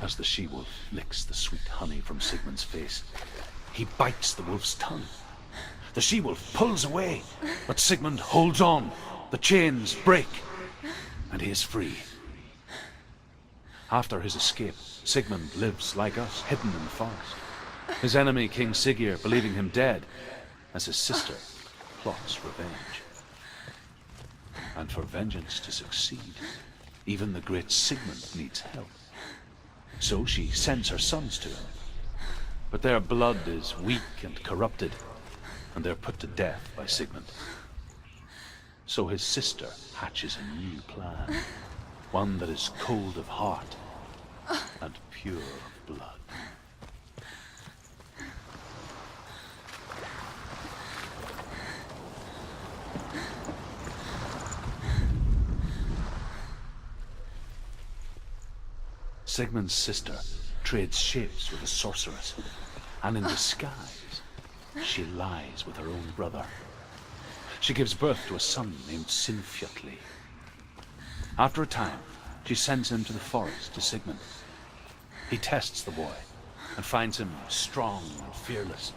As the she-wolf licks the sweet honey from Sigmund's face, he bites the wolf's tongue. The she-wolf pulls away, but Sigmund holds on. The chains break, and he is free. After his escape, Sigmund lives like us, hidden in the forest. His enemy, King Siggeir, believing him dead, as his sister plots revenge. And for vengeance to succeed, even the great Sigmund needs help. So she sends her sons to him. But their blood is weak and corrupted, and they're put to death by Sigmund. So his sister hatches a new plan, one that is cold of heart and pure of blood. Sigmund's sister trades shapes with a sorceress, and in disguise, she lies with her own brother. She gives birth to a son named Sinfjotli. After a time, she sends him to the forest to Sigmund. He tests the boy and finds him strong and fearless,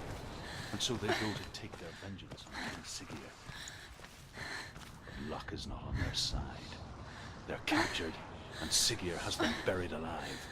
and so they go to take their vengeance on King Siggeir. But luck is not on their side. They're captured, and Siggeir has them buried alive.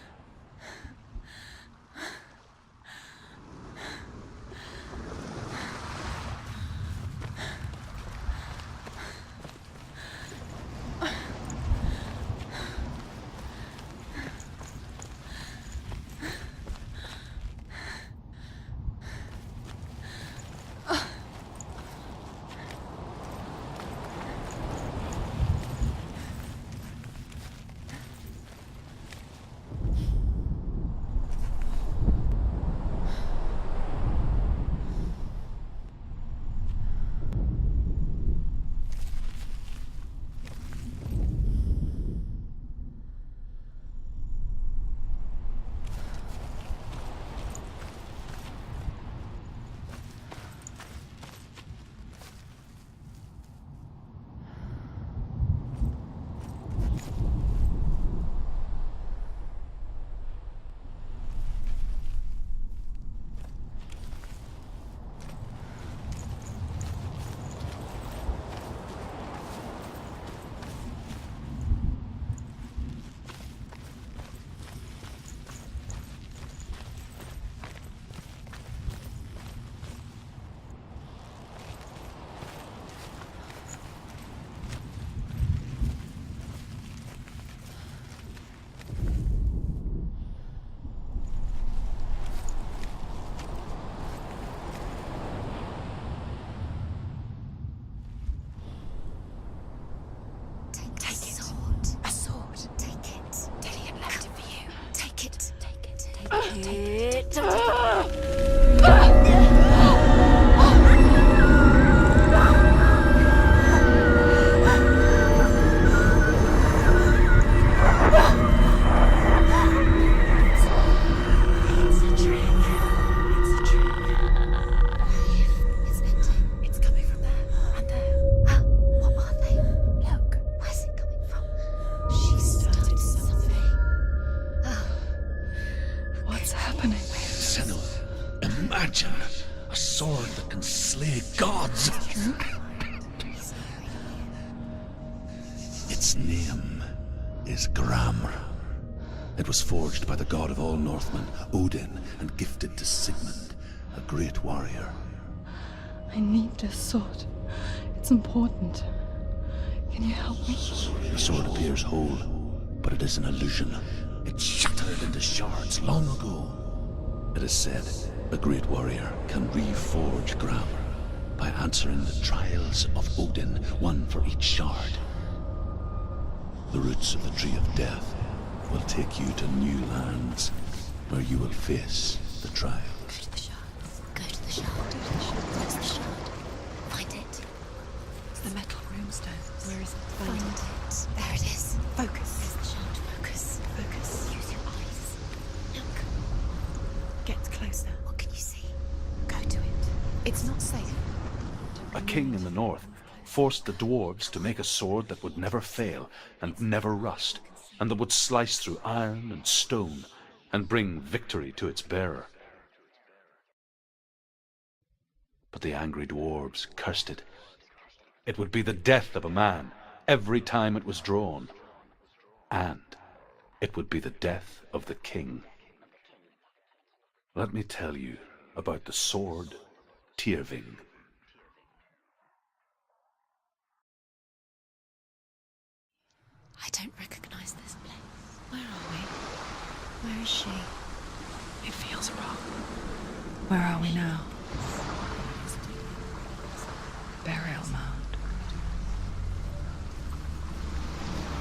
Its name is Gramr. It was forged by the god of all Northmen, Odin, and gifted to Sigmund, a great warrior. I need this sword. It's important. Can you help me? The sword appears whole, but it is an illusion. It shattered into shards long ago. It is said a great warrior can reforge Gramr by answering the trials of Odin, one for each shard. The roots of the Tree of Death will take you to new lands, where you will face the trials. Go to the shard. Go to the shard. Where's the shard? Find it. It's the metal runestone. Where is it? Find it. There it is. Focus. There's the shard. Focus. Focus. Use your eyes. Look. Get closer. What can you see? Go to it. It's not safe. A king in the north forced the dwarves to make a sword that would never fail and never rust, and that would slice through iron and stone, and bring victory to its bearer. But the angry dwarves cursed it. It would be the death of a man every time it was drawn, and it would be the death of the king. Let me tell you about the sword Tyrving. I don't recognize this place. Where are we? Where is she? It feels wrong. Where are we now? Burial mound.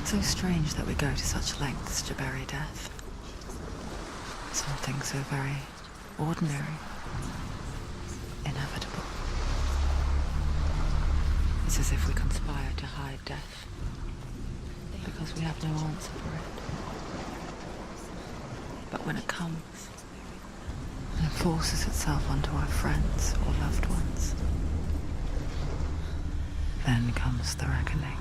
So strange that we go to such lengths to bury death. Something so very ordinary, inevitable. It's as if we conspire to hide death, because we have no answer for it. But when it comes, and it forces itself onto our friends or loved ones, then comes the reckoning.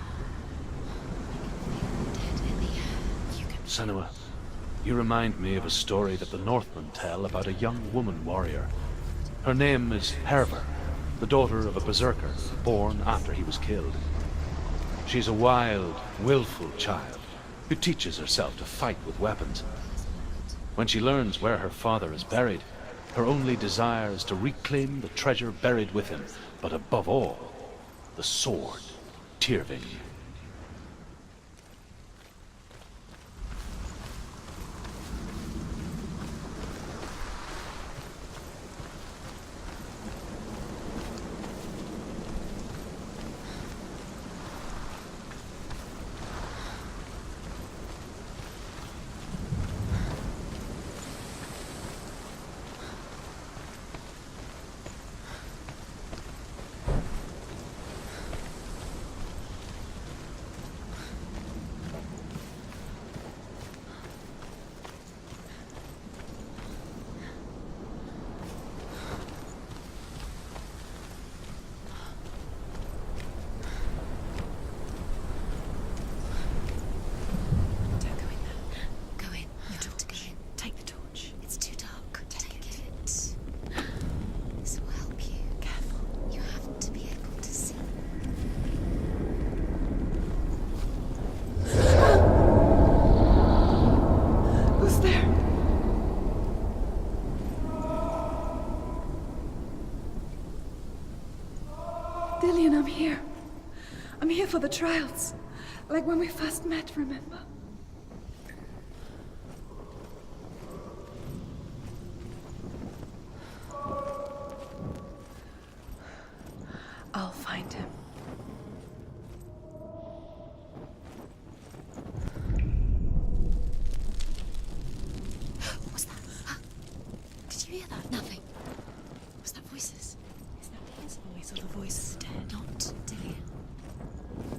Senua, you remind me of a story that the Northmen tell about a young woman warrior. Her name is Hervor, the daughter of a berserker born after he was killed. She's a wild, willful child who teaches herself to fight with weapons. When she learns where her father is buried, her only desire is to reclaim the treasure buried with him, but above all, the sword Tyrving. I'm here. I'm here for the trials. Like when we first met, remember? I'll find him. What was that? Huh? Did you hear that? Nothing. Was that voices? Is that his voice or the voice of the dead? Not Dillian.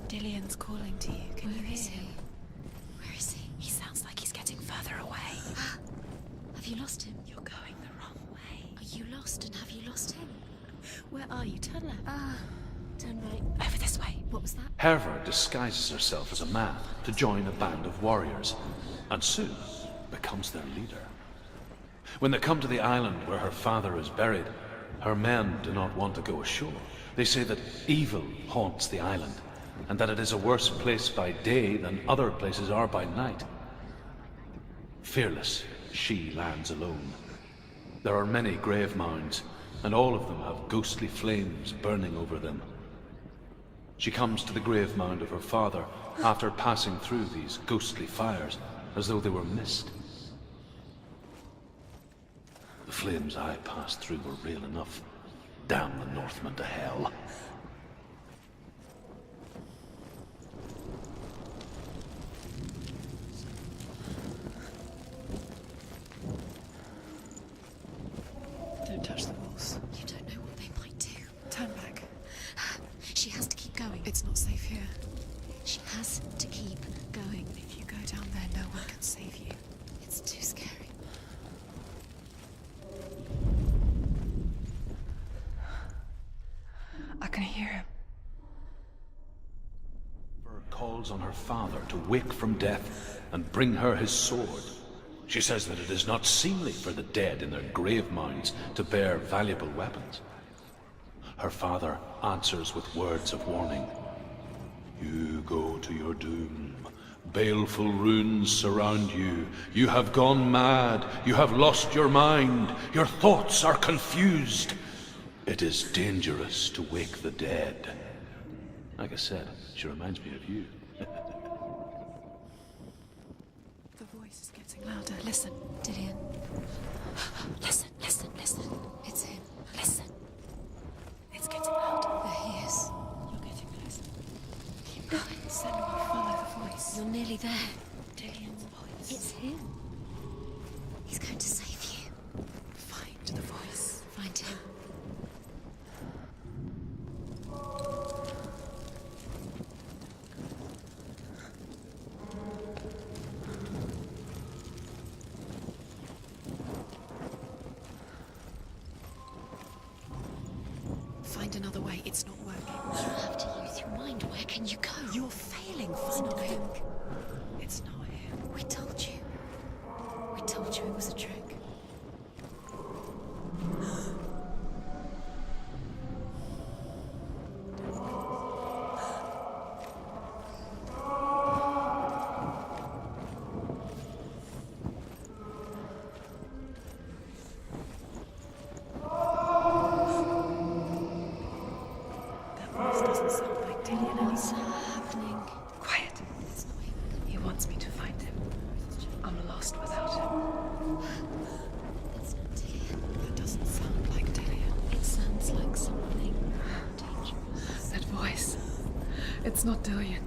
Dillian's calling to you. Can you Where is hear he? him? Where is he? He sounds like he's getting further away. Have you lost him? You're going the wrong way. Are you lost and have you lost him? Where are you? Turn left. Turn right. Over this way. What was that? Hervor disguises herself as a man to join a band of warriors, and soon becomes their leader. When they come to the island where her father is buried, her men do not want to go ashore. They say that evil haunts the island, and that it is a worse place by day than other places are by night. Fearless, she lands alone. There are many grave mounds, and all of them have ghostly flames burning over them. She comes to the grave mound of her father after passing through these ghostly fires, as though they were mist. The flames I passed through were real enough. Damn the Northmen to hell. Don't touch the walls. You don't know what they might do. Turn back. She has to keep going. It's not safe here. She has to keep going. If you go down there, no one can save you. It's too scary. I can hear him. Hervor calls on her father to wake from death and bring her his sword. She says that it is not seemly for the dead in their grave mounds to bear valuable weapons. Her father answers with words of warning. You go to your doom. Baleful runes surround you. You have gone mad. You have lost your mind. Your thoughts are confused. It is dangerous to wake the dead. Like I said, she reminds me of you. The voice is getting louder. Listen, Dillian. Listen, listen, listen. It's him. Listen. It's getting louder. There he is. You're getting closer. Keep going. Senua, follow the voice. You're nearly there. Dillian's voice. It's him. He's going to save you. Find the voice. Find him. Find another way. It's not working. You have to use your mind. Where can you go? You're failing. Find him. It's not him. We told you. We told you it was a trick. It's not Dillian.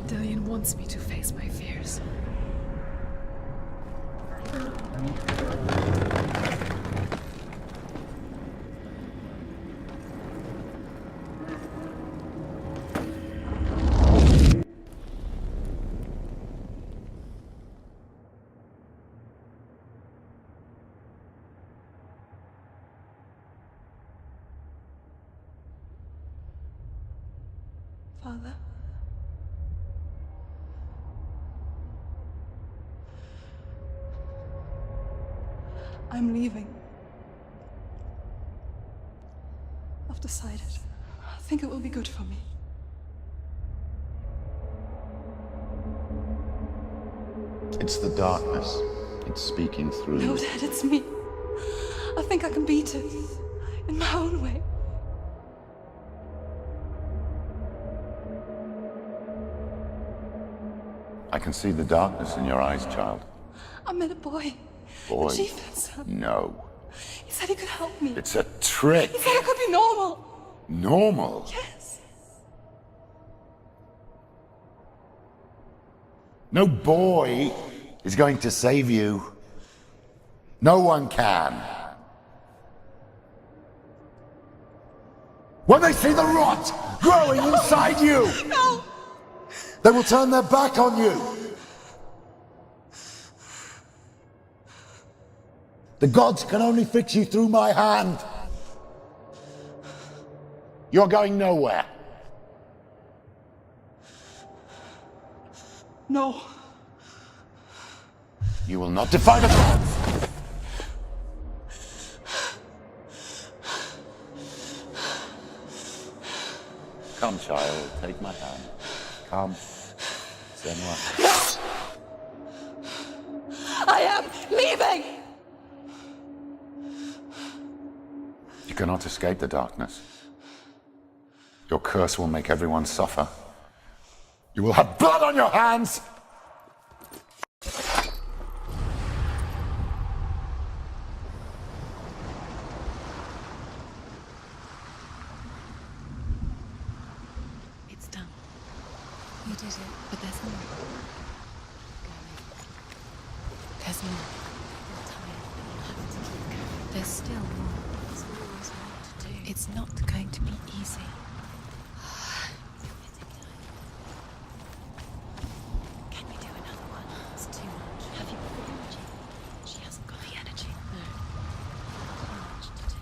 Dillian wants me to face my fears. Father? I'm leaving. I've decided. I think it will be good for me. It's the darkness. It's speaking through No, you. Dad, it's me. I think I can beat it. In my own way. I can see the darkness in your eyes, child. I met a boy. Boy. The chieftain's son. No. He said he could help me. It's a trick. He said I could be normal. Normal? Yes. No boy is going to save you. No one can. When they see the rot growing inside you, No! they will turn their back on you. The gods can only fix you through my hand. You're going nowhere. No. You will not defy the gods. Come, child, take my hand. Come. Senua. No! I am leaving! You cannot escape the darkness. Your curse will make everyone suffer. You will have blood on your hands! did it. But there's more. There's more. You're tired, but you have to keep going. There's still more. There's always more to do. It's not going to be easy. Can we do another one? It's too much. Have you got the energy? She hasn't got the energy. No. Too much to do.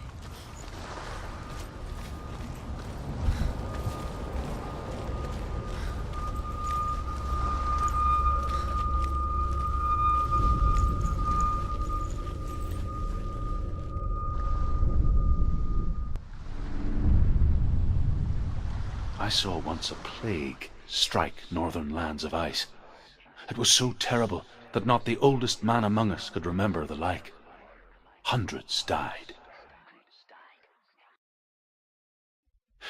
I saw once a plague strike northern lands of ice. It was so terrible that not the oldest man among us could remember the like. Hundreds died.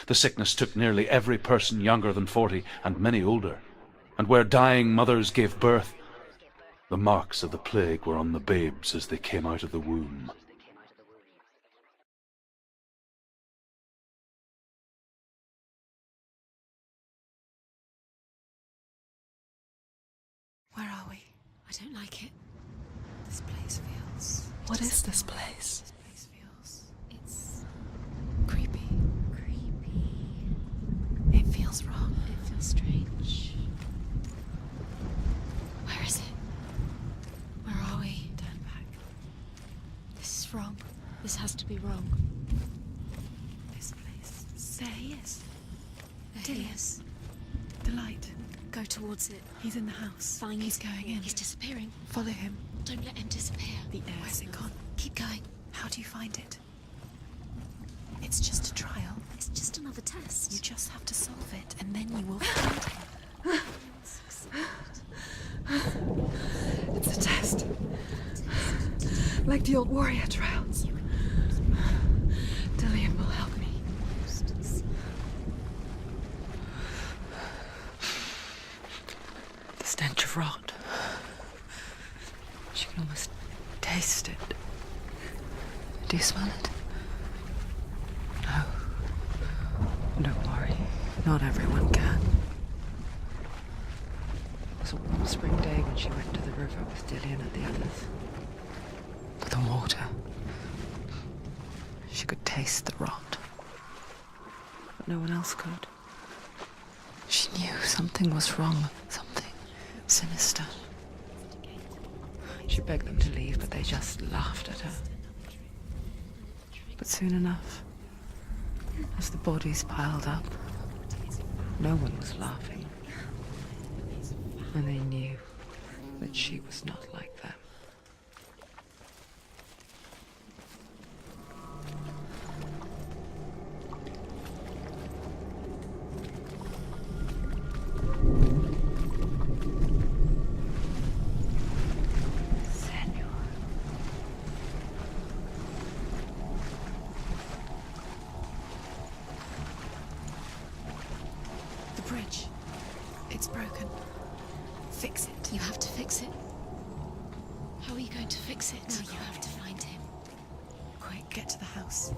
The sickness took nearly every person younger than 40 and many older, and where dying mothers gave birth, the marks of the plague were on the babes as they came out of the womb. Where are we? I don't like it. This place feels... What is this place? This place feels... It's... creepy. Creepy. It feels wrong. It feels strange. Where is it? Where are we? Turn back. This is wrong. This has to be wrong. This place. There he is. There he is. The light. Go towards it. He's in the house. Find He's going in. He's disappearing. Follow him. Don't let him disappear. The air. Where's it gone? Keep going. How do you find it? It's just a trial. It's just another test. You just have to solve it, and then you will find him. It's a test. Like the old warrior trials. Dillian will help me. The stench of rot. She can almost taste it. Do you smell it? No. Don't worry. Not everyone can. It was a warm spring day when she went to the river with Dillian and the others. But the water. She could taste the rot. But no one else could. She knew something was wrong. Something sinister. She begged them to leave, but they just laughed at her. But soon enough, as the bodies piled up, no one was laughing. And they knew that she was not like them. Bridge. It's broken. Fix it. You have to fix it. How are you going to fix it? No, you have to find him. Quick, get to the house.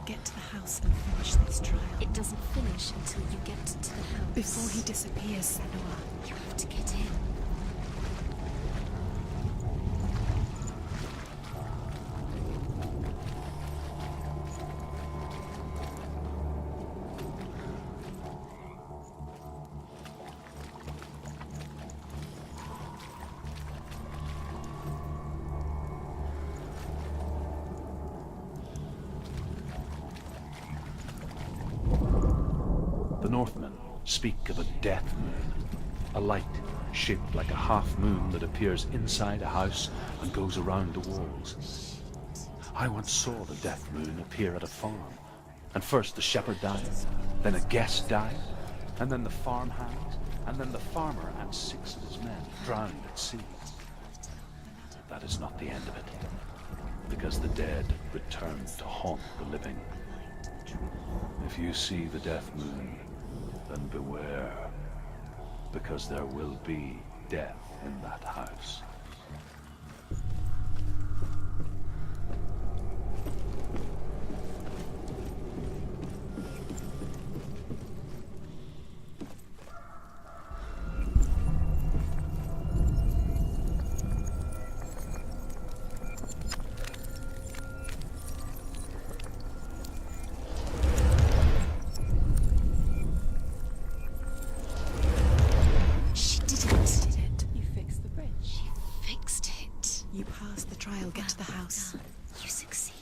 Get to the house and finish this trial. It doesn't finish until you get to the house. Before he disappears, Senua. You have to get in. The Northmen speak of a death moon, a light shaped like a half moon that appears inside a house and goes around the walls. I once saw the death moon appear at a farm, and first the shepherd died, then a guest died, and then the farmhand, and then the farmer and 6 of his men drowned at sea. That is not the end of it, because the dead return to haunt the living. If you see the death moon, then beware, because there will be death in that house. course. You succeeded.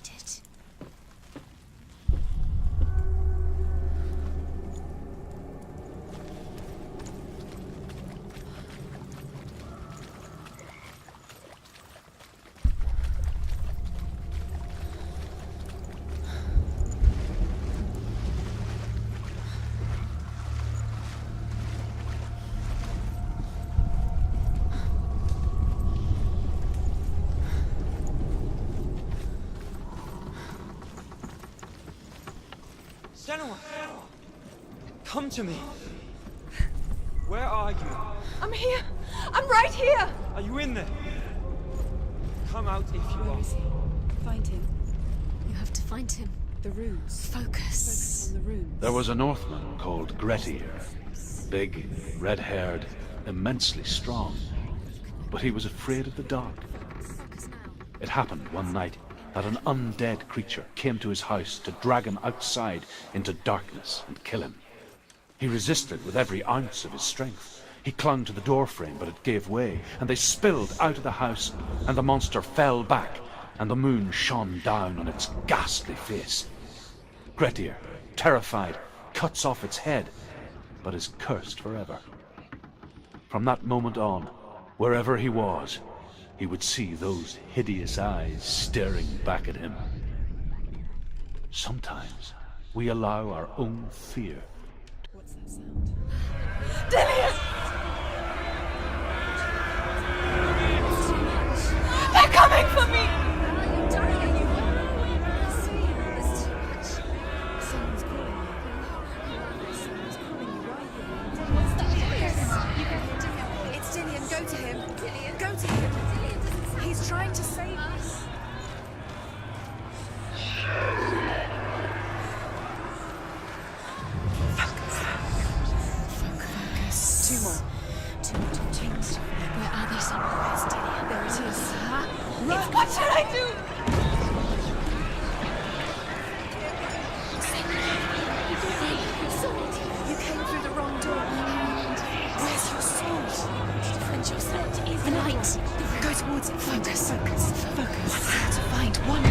Senua! Come to me! Where are you? I'm here! I'm right here! Are you in there? Come out if you Where are. is he? Find him. You have to find him. The runes. Focus. On the runes. There was a Northman called Grettir. Big, red-haired, immensely strong. But he was afraid of the dark. Focus now. It happened one night that an undead creature came to his house to drag him outside into darkness and kill him. He resisted with every ounce of his strength. He clung to the doorframe, but it gave way, and they spilled out of the house, and the monster fell back, and the moon shone down on its ghastly face. Grettir, terrified, cuts off its head, but is cursed forever. From that moment on, wherever he was, he would see those hideous eyes staring back at him. Sometimes we allow our own fear. What's that sound? Dillian! They're coming for me! You're dying. I see. There's too much. Someone's calling you. Someone's calling you right here. What's that voice? You can hear Dillian. It's Dillian. Go to him. Go to him. He's trying to save us. Focus. Two more. Where are they? It's Dillian. There it is. Run! What should I do? You came through the wrong door. Where's your sword? Defend yourself. It is the light. Go towards it. Focus. Focus. How to find one.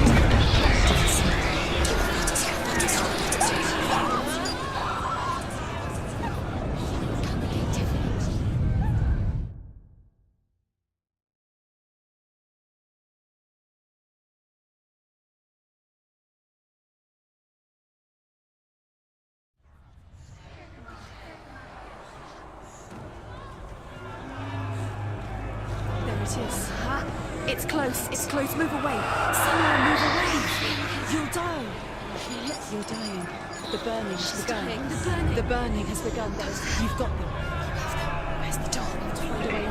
There it is. It's close. It's close. Move away. Senua, move away. You'll die. You're dying. The burning has begun. The burning has begun. You've got them. Where's the door?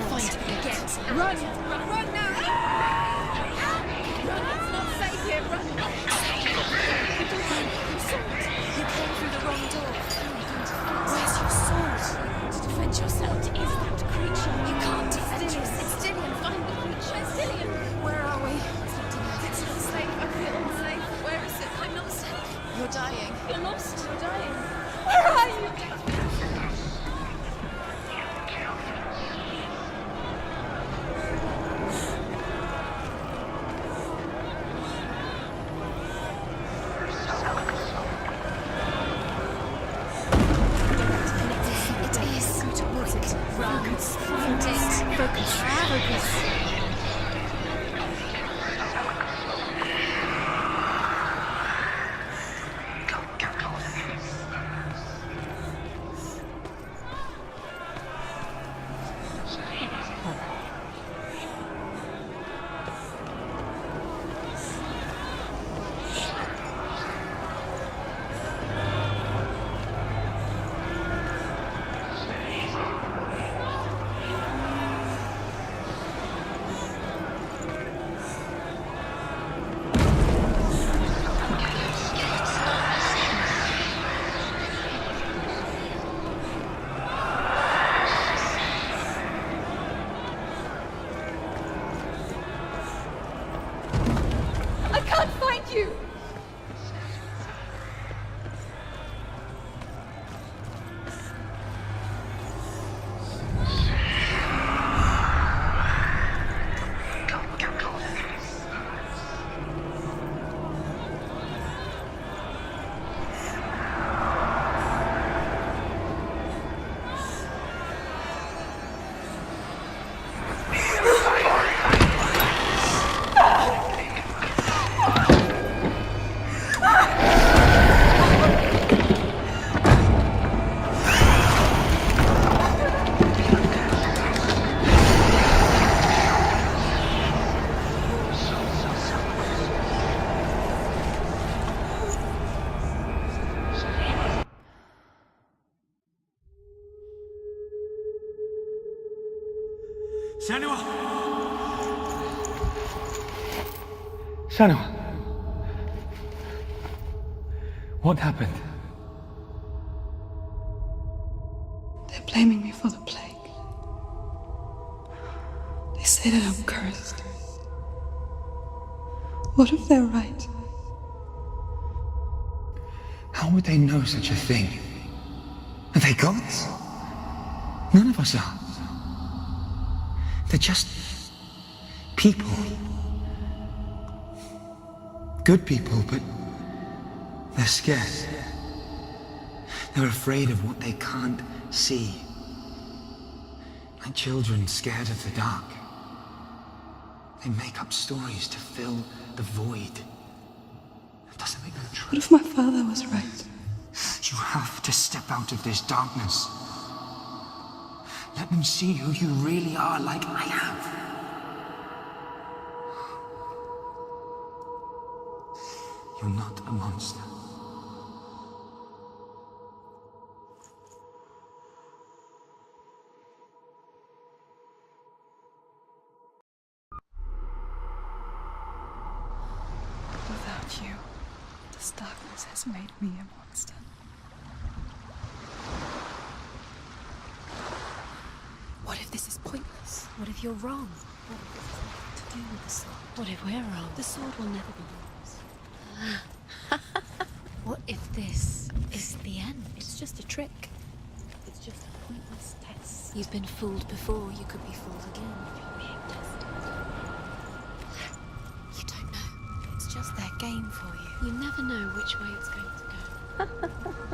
Find it. Run! Run now! Run! It's not safe here. Run! You came through the wrong door. Where's your sword? To defend yourself. It is that creature. You can't defend Dillian. yourself. It's Dillian. Find the creature. It's Dillian. Where are we? It's not safe. I feel unsafe. Where is it? I'm not safe. You're dying. You're lost. You're dying. Where are you? It is. Go towards it. Focus. Find it. Focus. Focus. I can't find you! Senua! Senua! What happened? They're blaming me for the plague. They say that I'm cursed. What if they're right? How would they know such a thing? Are they gods? None of us are. They're just people. Good people, but they're scared. They're afraid of what they can't see. Like children scared of the dark. They make up stories to fill the void. That doesn't make them true. What if my father was right? You have to step out of this darkness. Let them see who you really are, like I have. You're not a monster. Without you, this darkness has made me a monster. What if this is pointless? What if you're wrong? What if this has nothing to do with the sword? What if we're wrong? The sword will never be yours. What if this is the end? It's just a trick. It's just a pointless test. You've been fooled before. You could be fooled again if you're being tested. You don't know. It's just their game for you. You never know which way it's going to go.